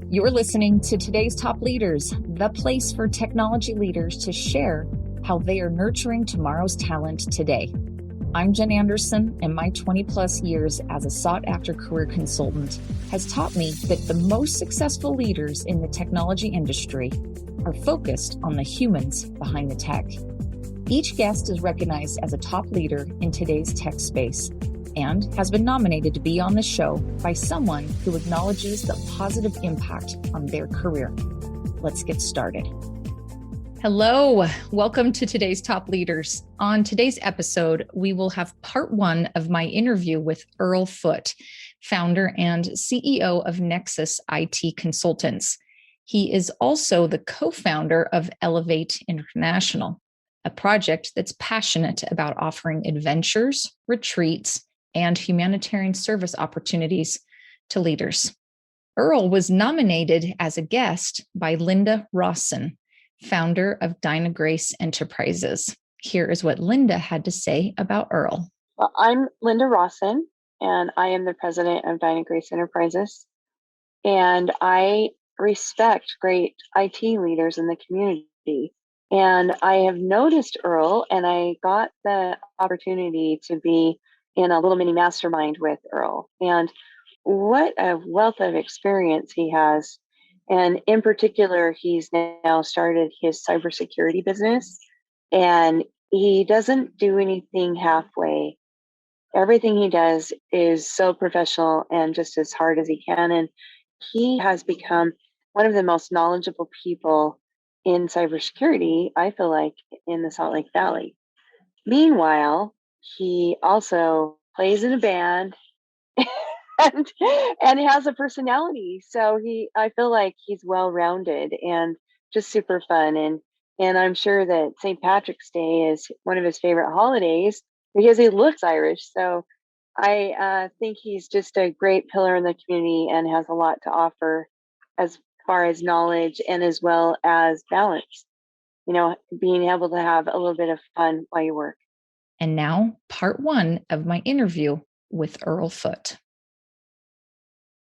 You're listening to Today's Top Leaders, the place for technology leaders to share how they are nurturing tomorrow's talent today. I'm Jen Anderson, and my 20 plus years as a sought-after career consultant has taught me that the most successful leaders in the technology industry are focused on the humans behind the tech. Each guest is recognized as a top leader in today's tech space and has been nominated to be on the show by someone who acknowledges the positive impact on their career. Let's get started. Hello, welcome to today's Top Leaders. On today's episode, we will have part one of my interview with Earl Foote, founder and CEO of Nexus IT Consultants. He is also the co-founder of Elevate International, a project that's passionate about offering adventures, retreats, and humanitarian service opportunities to leaders. Earl was nominated as a guest by Linda Rawson, founder of Dinah Grace Enterprises. Here is what Linda had to say about Earl. Well, I'm Linda Rawson, and I am the president of Dinah Grace Enterprises. And I respect great IT leaders in the community. And I have noticed Earl, and I got the opportunity to be in a little mini mastermind with Earl. And what a wealth of experience he has. And in particular, he's now started his cybersecurity business, and he doesn't do anything halfway. Everything he does is so professional and just as hard as he can. And he has become one of the most knowledgeable people in cybersecurity, I feel like, in the Salt Lake Valley. Meanwhile, he also plays in a band and has a personality. So I feel like he's well-rounded and just super fun. And I'm sure that St. Patrick's Day is one of his favorite holidays because he looks Irish. So I think he's just a great pillar in the community and has a lot to offer as far as knowledge and as well as balance. You know, being able to have a little bit of fun while you work. And now, part one of my interview with Earl Foote.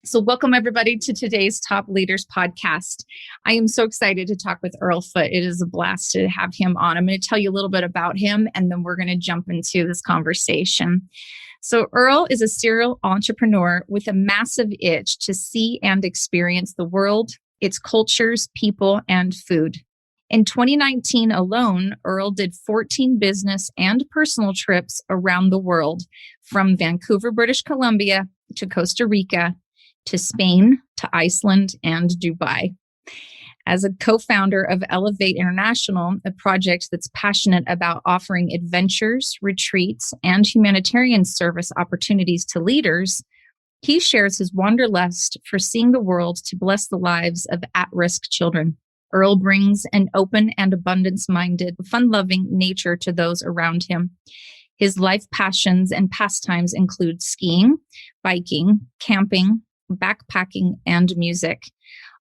So welcome everybody to today's Top Leaders podcast. I am so excited to talk with Earl Foote. It is a blast to have him on. I'm going to tell you a little bit about him, and then we're going to jump into this conversation. So Earl is a serial entrepreneur with a massive itch to see and experience the world, its cultures, people, and food. In 2019 alone, Earl did 14 business and personal trips around the world, from Vancouver, British Columbia, to Costa Rica, to Spain, to Iceland, and Dubai. As a co-founder of Elevate International, a project that's passionate about offering adventures, retreats, and humanitarian service opportunities to leaders, he shares his wanderlust for seeing the world to bless the lives of at-risk children. Earl brings an open and abundance-minded, fun-loving nature to those around him. His life passions and pastimes include skiing, biking, camping, backpacking, and music.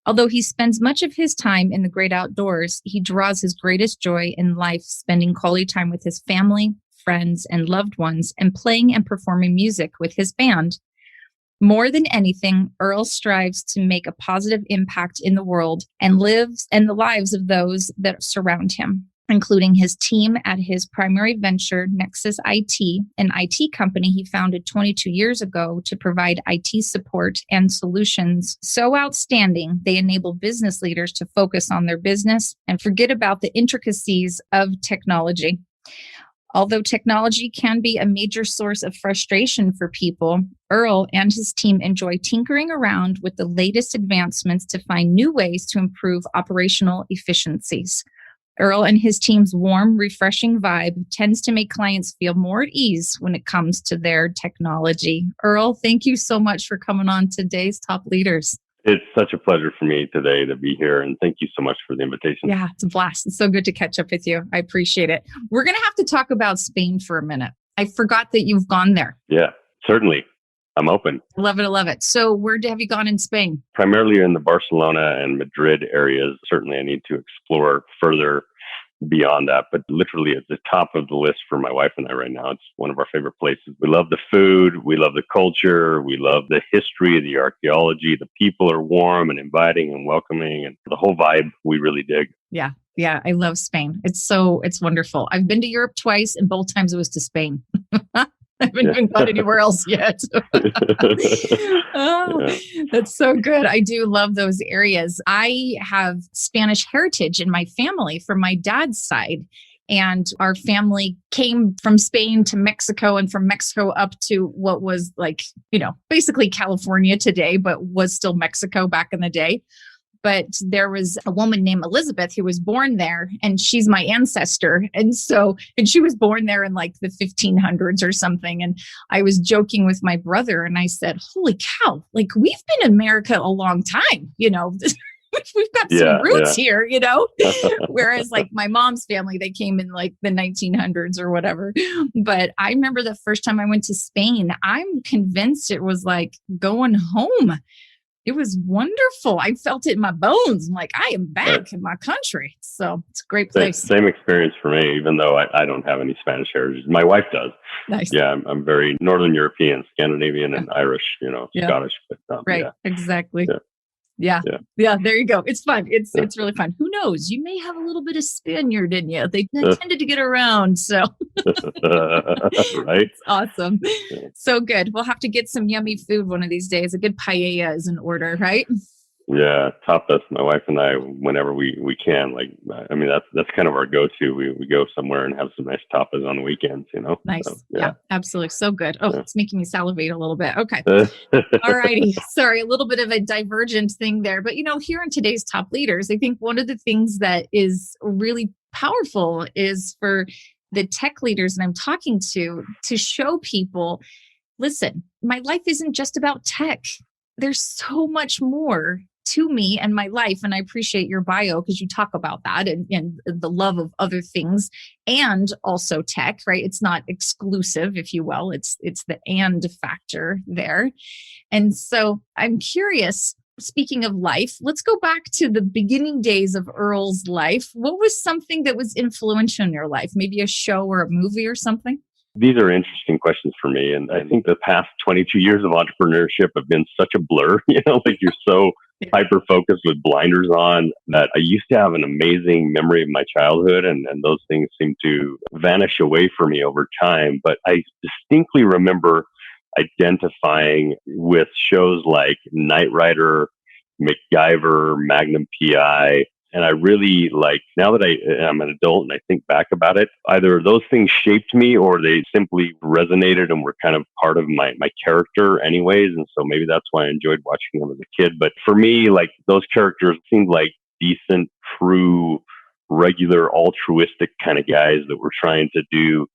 Although he spends much of his time in the great outdoors, he draws his greatest joy in life spending quality time with his family, friends, and loved ones, and playing and performing music with his band. More than anything, Earl strives to make a positive impact in the world and lives in the lives of those that surround him, including his team at his primary venture, Nexus IT, an IT company he founded 22 years ago to provide IT support and solutions so outstanding they enable business leaders to focus on their business and forget about the intricacies of technology. Although technology can be a major source of frustration for people, Earl and his team enjoy tinkering around with the latest advancements to find new ways to improve operational efficiencies. Earl and his team's warm, refreshing vibe tends to make clients feel more at ease when it comes to their technology. Earl, thank you so much for coming on today's Top Leaders. It's such a pleasure for me today to be here, and thank you so much for the invitation. Yeah, it's a blast. It's so good to catch up with you. I appreciate it. We're going to have to talk about Spain for a minute. I forgot that you've gone there. Yeah, certainly. I'm open. Love it. I love it. So where have you gone in Spain? Primarily in the Barcelona and Madrid areas. Certainly I need to explore further beyond that. But literally, it's the top of the list for my wife and I right now. It's one of our favorite places. We love the food. We love the culture. We love the history, the archaeology. The people are warm and inviting and welcoming, and the whole vibe we really dig. Yeah. Yeah. I love Spain. It's wonderful. I've been to Europe twice, and both times it was to Spain. I haven't even gone anywhere else yet. Oh, Yeah. that's so good. I do love those areas. I have Spanish heritage in my family from my dad's side. And our family came from Spain to Mexico, and from Mexico up to what was like, basically California today, but was still Mexico back in the day. But there was a woman named Elizabeth who was born there, and she's my ancestor. And she was born there in like the 1500s or something. And I was joking with my brother, and I said, holy cow, like we've been in America a long time, we've got some roots here, whereas like my mom's family, they came in like the 1900s or whatever. But I remember the first time I went to Spain, I'm convinced it was like going home. It was wonderful. I felt it in my bones. I'm like, I am back in my country. So it's a great place. Same experience for me, even though I don't have any Spanish heritage. My wife does. Nice. Yeah, I'm very Northern European, Scandinavian, and Irish, Scottish. But, right. Yeah. Exactly. Yeah. There you go. It's fun. It's really fun. Who knows? You may have a little bit of Spaniard in you. They tended to get around. So right. It's awesome. So good. We'll have to get some yummy food one of these days. A good paella is in order, right? Yeah, tapas. My wife and I, whenever we can, that's kind of our go-to. We go somewhere and have some nice tapas on the weekends, Nice. So, yeah, absolutely. So good. Oh, it's making me salivate a little bit. Okay. All righty. Sorry, a little bit of a divergent thing there. But, here in today's top leaders, I think one of the things that is really powerful is for the tech leaders that I'm talking to show people, listen, my life isn't just about tech. There's so much more to me and my life. And I appreciate your bio because you talk about that and the love of other things and also tech, right? It's not exclusive, if you will. It's the and factor there. And so I'm curious, speaking of life, let's go back to the beginning days of Earl's life. What was something that was influential in your life? Maybe a show or a movie or something? These are interesting questions for me. And I think the past 22 years of entrepreneurship have been such a blur, like you're so hyper focused with blinders on that I used to have an amazing memory of my childhood and those things seem to vanish away from me over time. But I distinctly remember identifying with shows like Knight Rider, MacGyver, Magnum PI. And I really now that I'm an adult and I think back about it, either those things shaped me or they simply resonated and were kind of part of my character anyways. And so maybe that's why I enjoyed watching them as a kid. But for me, those characters seemed like decent, true, regular, altruistic kind of guys that were trying to do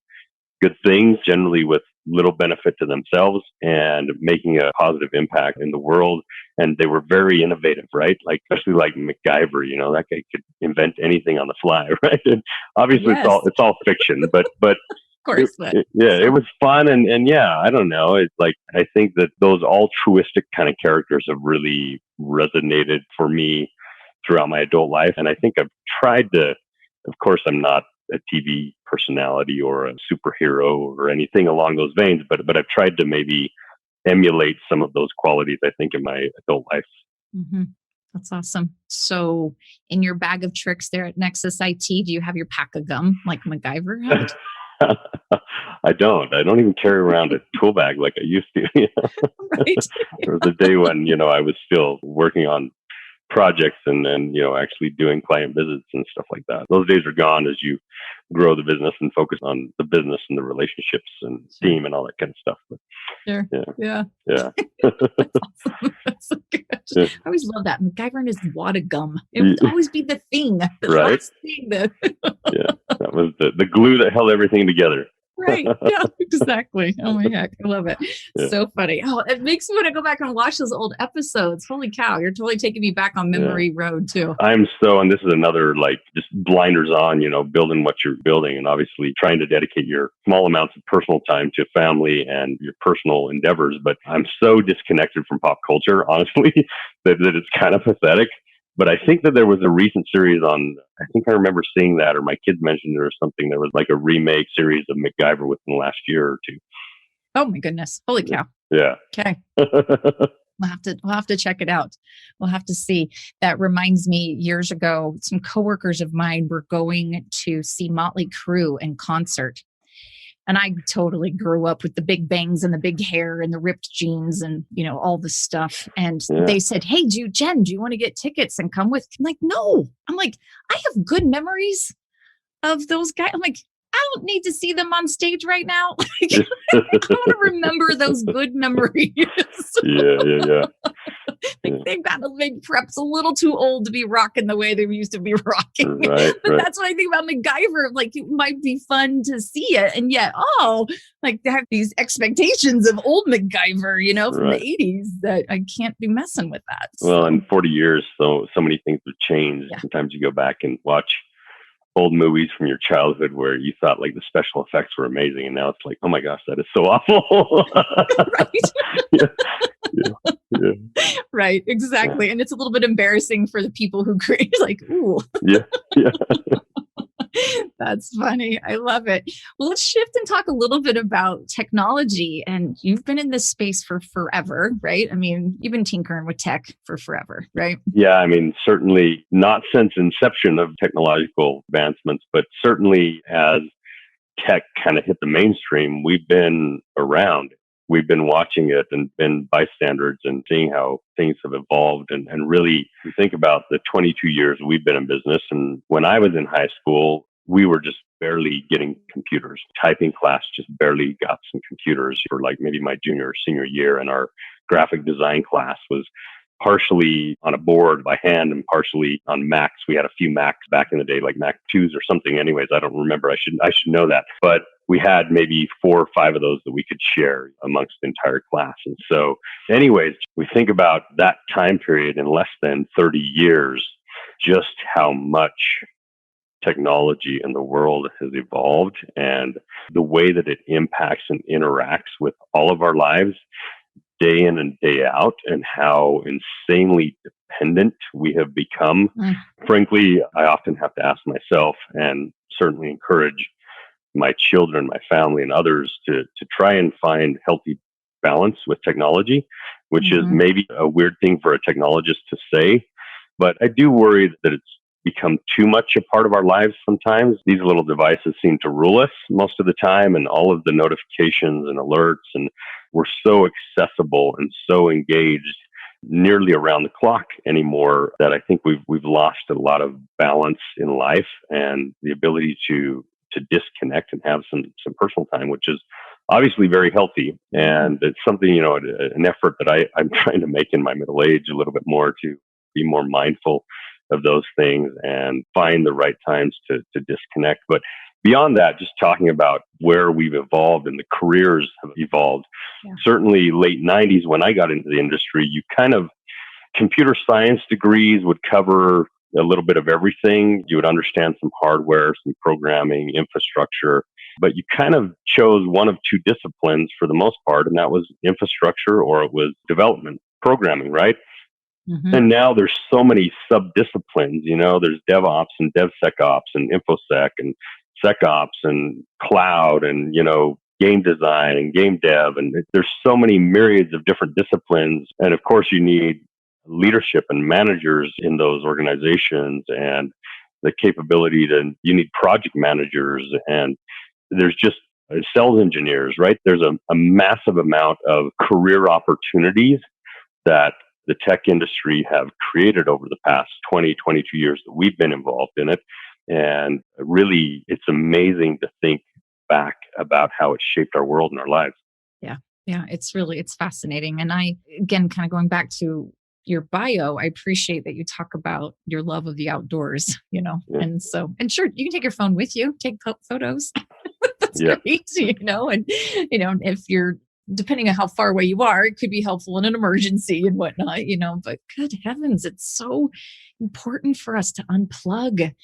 good things, generally with little benefit to themselves and making a positive impact in the world. And they were very innovative, right? Especially like MacGyver, that guy could invent anything on the fly, right? And obviously it's all fiction, but of course, it was fun. And yeah, I don't know. It's I think that those altruistic kind of characters have really resonated for me throughout my adult life. And I think I've tried to, of course, I'm not a TV personality or a superhero or anything along those veins, but I've tried to maybe emulate some of those qualities, I think, in my adult life. Mm-hmm. That's awesome. So in your bag of tricks there at Nexus IT, do you have your pack of gum like MacGyver had? I don't even carry around a tool bag like I used to. Right. There was a day when, I was still working on projects and actually doing client visits and stuff like that. Those days are gone as you grow the business and focus on the business and the relationships and team and all that kind of stuff. But, sure. Yeah. That's awesome. That's so good. Yeah. I always love that. MacGyver and his wad of gum. It would always be the thing. The last thing that that was the glue that held everything together. Right. Yeah, exactly. Oh my heck. I love it. Yeah. So funny. Oh, it makes me want to go back and watch those old episodes. Holy cow. You're totally taking me back on memory road too. And this is another just blinders on, building what you're building and obviously trying to dedicate your small amounts of personal time to family and your personal endeavors. But I'm so disconnected from pop culture, honestly, that it's kind of pathetic. But I think that there was a recent series on, I think I remember seeing that, or my kids mentioned it or something. There was like a remake series of MacGyver within the last year or two. Oh my goodness. Holy cow. Yeah. Okay. We'll have to check it out. We'll have to see. That reminds me, years ago, some coworkers of mine were going to see Motley Crue in concert. And I totally grew up with the big bangs and the big hair and the ripped jeans and, all the stuff. And they said, "Hey, Jen, do you want to get tickets and come with?" I'm like, "No." I'm like, "I have good memories of those guys." I'm like, "I don't need to see them on stage right now." I want to remember those good memories. Yeah. They've got to make preps a little too old to be rocking the way they used to be rocking. Right. That's what I think about MacGyver. Like, it might be fun to see it. And yet, they have these expectations of old MacGyver, from the 80s that I can't be messing with that. Well, in 40 years, so many things have changed. Yeah. Sometimes you go back and watch old movies from your childhood where you thought like the special effects were amazing, and now it's like, oh my gosh, that is so awful. Right. Right, exactly. And it's a little bit embarrassing for the people who create, like, ooh. Yeah. That's funny. I love it. Well, let's shift and talk a little bit about technology. And you've been in this space for forever, right? I mean, you've been tinkering with tech for forever, right? Yeah, I mean, certainly not since inception of technological advancements, but certainly as tech kind of hit the mainstream, we've been around. We've been watching it and been bystanders and seeing how things have evolved. And really, we think about the 22 years we've been in business. And when I was in high school, we were just barely getting computers. Typing class just barely got some computers for like maybe my junior or senior year. And our graphic design class was partially on a board by hand and partially on Macs. We had a few Macs back in the day, like Mac 2s or something. Anyways, I don't remember. I should know that. But we had maybe 4 or 5 of those that we could share amongst the entire class. And so anyways, we think about that time period in less than 30 years, just how much technology in the world has evolved and the way that it impacts and interacts with all of our lives day in and day out, and how insanely dependent we have become. Frankly, I often have to ask myself, and certainly encourage my children, my family, and others to try and find healthy balance with technology, which is maybe a weird thing for a technologist to say, but I do worry that it's become too much a part of our lives sometimes. These little devices seem to rule us most of the time, and all of the notifications and alerts, and we're so accessible and so engaged nearly around the clock anymore that I think we've lost a lot of balance in life and the ability to disconnect and have some personal time, which is obviously very healthy. And it's something, an effort that I'm trying to make in my middle age a little bit more, to be more mindful of those things and find the right times to disconnect. But beyond that, just talking about where we've evolved and the careers have evolved. Yeah. Certainly late 90s, when I got into the industry, computer science degrees would cover a little bit of everything. You would understand some hardware, some programming, infrastructure, but you kind of chose one of 2 disciplines for the most part, and that was infrastructure or it was development, programming, right? Mm-hmm. And now there's so many sub-disciplines, there's DevOps and DevSecOps and InfoSec and SecOps and cloud and, game design and game dev. And there's so many myriads of different disciplines. And of course, you need leadership and managers in those organizations, and the capability you need project managers, and there's just sales engineers, right? There's a massive amount of career opportunities that the tech industry have created over the past 20, 22 years that we've been involved in it. And really, it's amazing to think back about how it shaped our world and our lives. Yeah, it's fascinating. And I, again, kind of going back to your bio, I appreciate that you talk about your love of the outdoors, Yeah. And sure, you can take your phone with you, take photos. That's great, and, if you're depending on how far away you are, it could be helpful in an emergency and whatnot, but good heavens, it's so important for us to unplug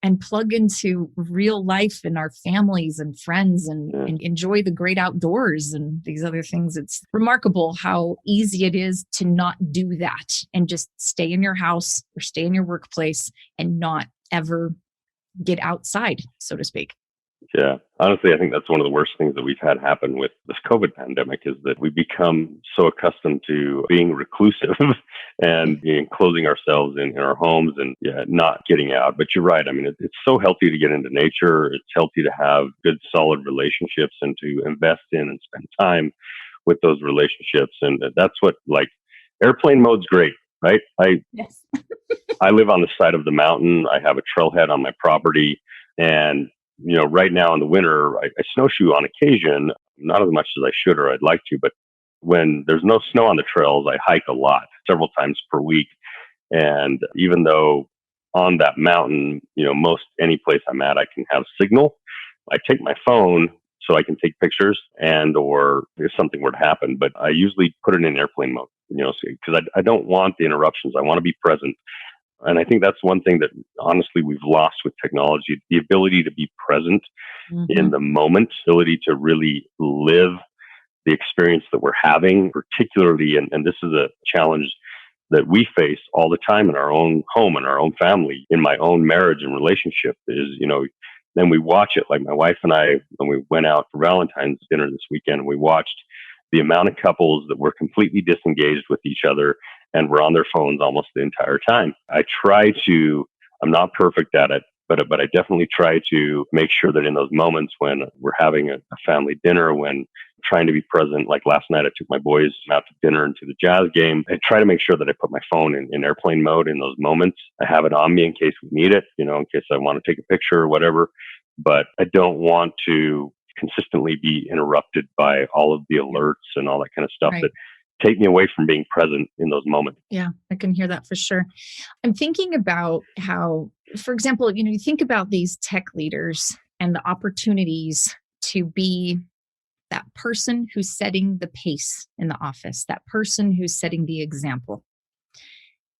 and plug into real life and our families and friends and enjoy the great outdoors and these other things. It's remarkable how easy it is to not do that and just stay in your house or stay in your workplace and not ever get outside, so to speak. Yeah. Honestly, I think that's one of the worst things that we've had happen with this COVID pandemic is that we become so accustomed to being reclusive and closing ourselves in our homes and not getting out. But you're right. I mean, it's so healthy to get into nature. It's healthy to have good, solid relationships and to invest in and spend time with those relationships. And that's what, like, airplane mode's great, right? Yes. I live on the side of the mountain. I have a trailhead on my property. And right now in the winter, I snowshoe on occasion, not as much as I should or I'd like to, but when there's no snow on the trails, I hike a lot, several times per week. And even though on that mountain, most any place I'm at, I can have signal, I take my phone so I can take pictures or if something were to happen, but I usually put it in airplane mode, because I don't want the interruptions. I want to be present. And I think that's one thing that honestly we've lost with technology, the ability to be present in the moment, ability to really live the experience that we're having, particularly, and this is a challenge that we face all the time in our own home, in our own family, in my own marriage and relationship is, then we watch it. Like my wife and I, when we went out for Valentine's dinner this weekend, we watched the amount of couples that were completely disengaged with each other and were on their phones almost the entire time. I'm not perfect at it, but I definitely try to make sure that in those moments when we're having a family dinner, when trying to be present, like last night, I took my boys out to dinner and to the Jazz game. I try to make sure that I put my phone in airplane mode in those moments. I have it on me in case we need it, in case I want to take a picture or whatever, but I don't want to consistently be interrupted by all of the alerts and all that kind of stuff that take me away from being present in those moments. Yeah, I can hear that for sure. I'm thinking about how, for example, you think about these tech leaders and the opportunities to be that person who's setting the pace in the office, that person who's setting the example.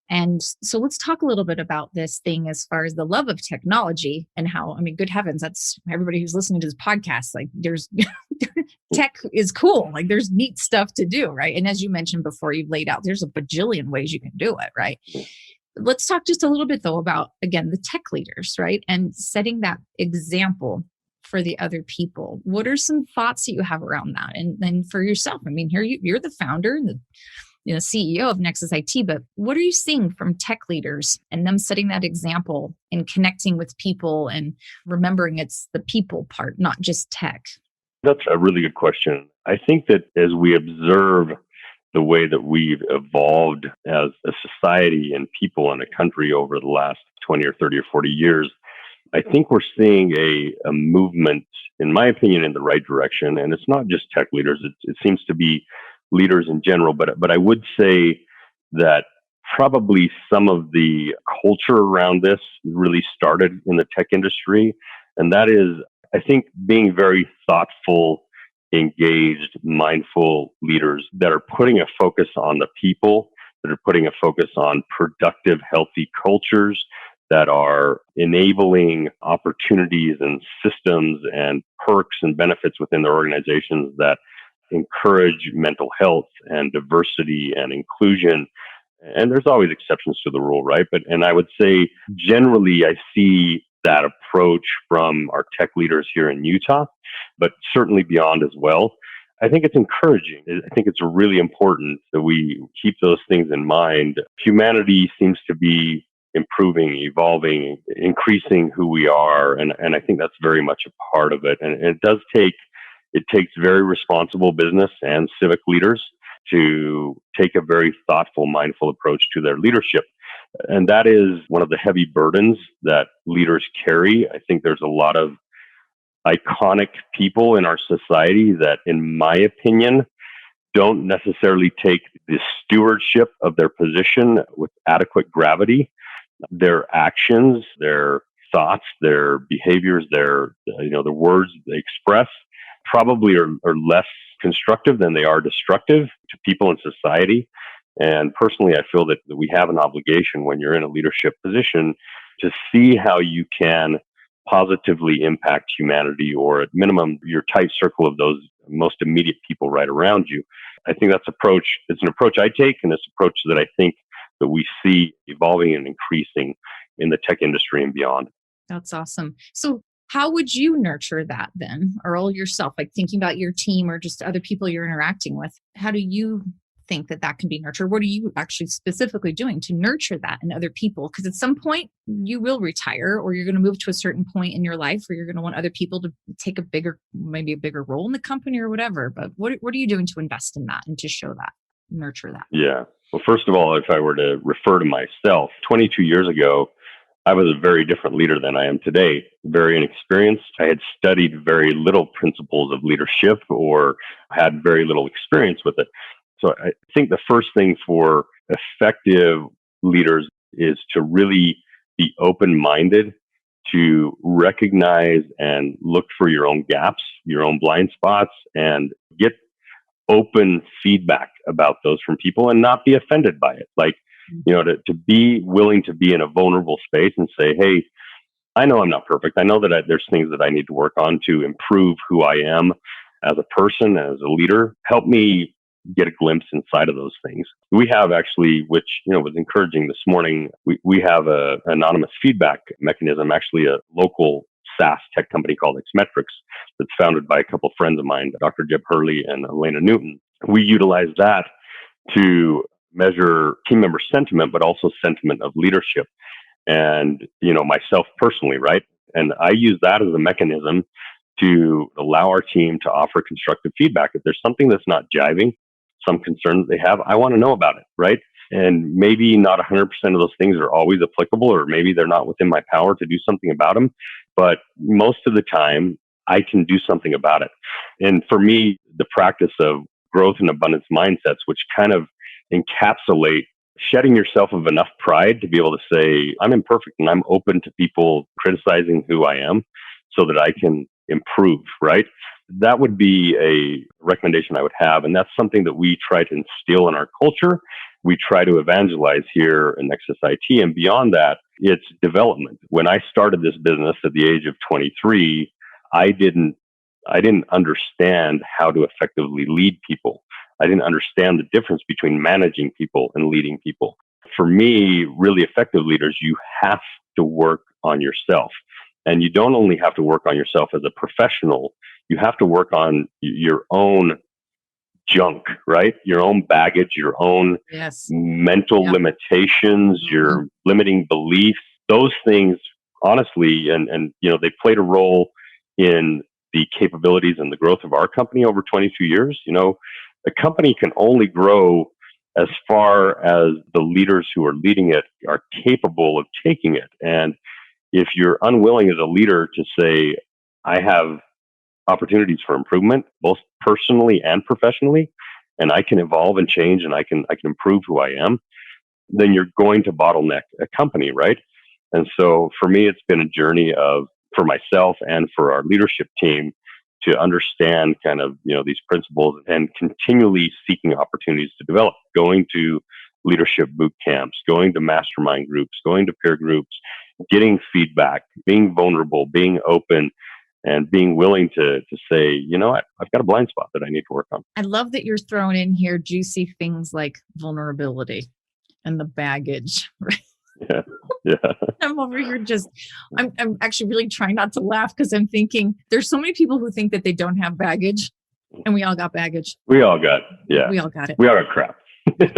And so let's talk a little bit about this thing as far as the love of technology and how, good heavens, that's everybody who's listening to this podcast. Like there's tech is cool. Like there's neat stuff to do. Right. And as you mentioned before, you've laid out, there's a bajillion ways you can do it. Right. Let's talk just a little bit though about, again, the tech leaders, right. And setting that example for the other people. What are some thoughts that you have around that? And then for yourself, here you're the founder and the CEO of Nexus IT, but what are you seeing from tech leaders and them setting that example and connecting with people and remembering it's the people part, not just tech? That's a really good question. I think that as we observe the way that we've evolved as a society and people in a country over the last 20 or 30 or 40 years, I think we're seeing a movement, in my opinion, in the right direction. And it's not just tech leaders. It seems to be leaders in general. But I would say that probably some of the culture around this really started in the tech industry. And that is, I think, being very thoughtful, engaged, mindful leaders that are putting a focus on the people, that are putting a focus on productive, healthy cultures, that are enabling opportunities and systems and perks and benefits within their organizations that encourage mental health and diversity and inclusion. And there's always exceptions to the rule, right? And I would say generally I see that approach from our tech leaders here in Utah, but certainly beyond as well. I think it's encouraging. I think it's really important that we keep those things in mind. Humanity seems to be improving, evolving, increasing who we are. And I think that's very much a part of it. And it takes very responsible business and civic leaders to take a very thoughtful, mindful approach to their leadership. And that is one of the heavy burdens that leaders carry. I think there's a lot of iconic people in our society that, in my opinion, don't necessarily take the stewardship of their position with adequate gravity. Their actions, their thoughts, their behaviors, the words they express probably are less constructive than they are destructive to people and society. And personally, I feel that we have an obligation when you're in a leadership position to see how you can positively impact humanity, or at minimum, your tight circle of those most immediate people right around you. I think it's an approach I take, and it's an approach that I think that we see evolving and increasing in the tech industry and beyond. That's awesome. So how would you nurture that then, Earl, yourself, like thinking about your team or just other people you're interacting with? How do you think that can be nurtured? What are you actually specifically doing to nurture that in other people? Because at some point you will retire, or you're going to move to a certain point in your life where you're going to want other people to take maybe a bigger role in the company or whatever. But what are you doing to invest in that and to show that, nurture that? Yeah. Well, first of all, if I were to refer to myself, 22 years ago, I was a very different leader than I am today. Very inexperienced. I had studied very little principles of leadership or had very little experience with it. So I think the first thing for effective leaders is to really be open-minded, to recognize and look for your own gaps, your own blind spots, and get open feedback about those from people and not be offended by it. Like, to be willing to be in a vulnerable space and say, hey, I know I'm not perfect. I know that there's things that I need to work on to improve who I am as a person, as a leader. Help me get a glimpse inside of those things. We have actually, which, was encouraging this morning, we have a anonymous feedback mechanism, actually a local SaaS tech company called Xmetrics that's founded by a couple of friends of mine, Dr. Jeb Hurley and Elena Newton. We utilize that to measure team member sentiment, but also sentiment of leadership. And, myself personally, right? And I use that as a mechanism to allow our team to offer constructive feedback. If there's something that's not jiving, some concerns they have, I want to know about it, right? And maybe not 100% of those things are always applicable, or maybe they're not within my power to do something about them. But most of the time, I can do something about it. And for me, the practice of growth and abundance mindsets, which kind of encapsulate shedding yourself of enough pride to be able to say, I'm imperfect and I'm open to people criticizing who I am so that I can improve, right? That would be a recommendation I would have. And that's something that we try to instill in our culture. We try to evangelize here in Nexus IT. And beyond that, it's development. When I started this business at the age of 23, I didn't understand how to effectively lead people. I didn't understand the difference between managing people and leading people. For me, really effective leaders, you have to work on yourself. And you don't only have to work on yourself as a professional, you have to work on your own junk, right? Your own baggage, your own mental limitations, your limiting beliefs. Those things, honestly, and they played a role in the capabilities and the growth of our company over 22 years. A company can only grow as far as the leaders who are leading it are capable of taking it. And if you're unwilling as a leader to say, I have opportunities for improvement, both personally and professionally, and I can evolve and change and I can improve who I am, then you're going to bottleneck a company, right? And so for me, it's been a journey for myself and for our leadership team to understand kind of, these principles and continually seeking opportunities to develop, going to leadership boot camps, going to mastermind groups, going to peer groups, getting feedback, being vulnerable, being open, and being willing to say, I've got a blind spot that I need to work on. I love that you're throwing in here juicy things like vulnerability and the baggage, right? Yeah. I'm over here I'm actually really trying not to laugh because I'm thinking there's so many people who think that they don't have baggage, and we all got baggage. We all got it. We all got crap.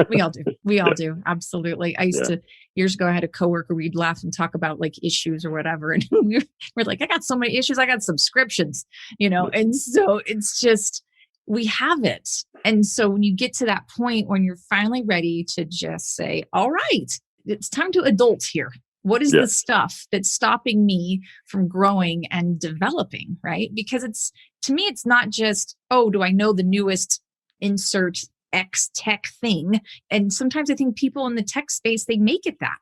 We all do. We all do. Absolutely. I used to, years ago, I had a coworker, we'd laugh and talk about like issues or whatever. And we're like, I got so many issues. I got subscriptions, and so it's just, we have it. And so when you get to that point when you're finally ready to just say, all right, it's time to adult here. What is the stuff that's stopping me from growing and developing, right? Because to me, it's not just, do I know the newest insert X tech thing? And sometimes I think people in the tech space, they make it that.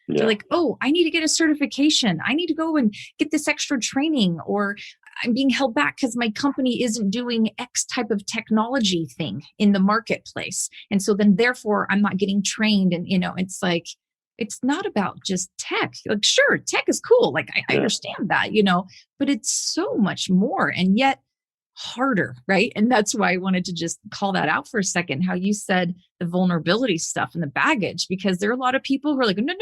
They're like, I need to get a certification. I need to go and get this extra training, or I'm being held back because my company isn't doing X type of technology thing in the marketplace. And so then therefore I'm not getting trained. And, it's like, it's not about just tech. Like, sure, tech is cool. Like I understand that, but it's so much more and yet harder, right? And that's why I wanted to just call that out for a second, how you said the vulnerability stuff and the baggage, because there are a lot of people who are like, no,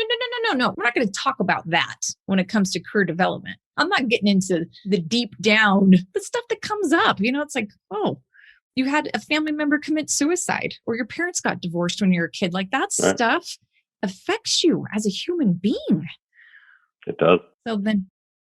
we're not going to talk about that when it comes to career development. I'm not getting into the deep down, the stuff that comes up. It's like, oh, you had a family member commit suicide or your parents got divorced when you were a kid. Like that stuff affects you as a human being. It does. So then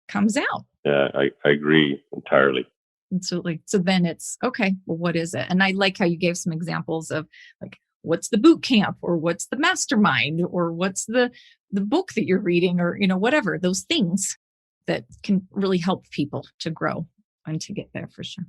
comes out. Yeah, I agree entirely. Absolutely. So then it's okay, well, what is it? And I like how you gave some examples of like, what's the boot camp or what's the mastermind or what's the book that you're reading or, whatever, those things that can really help people to grow and to get there for sure.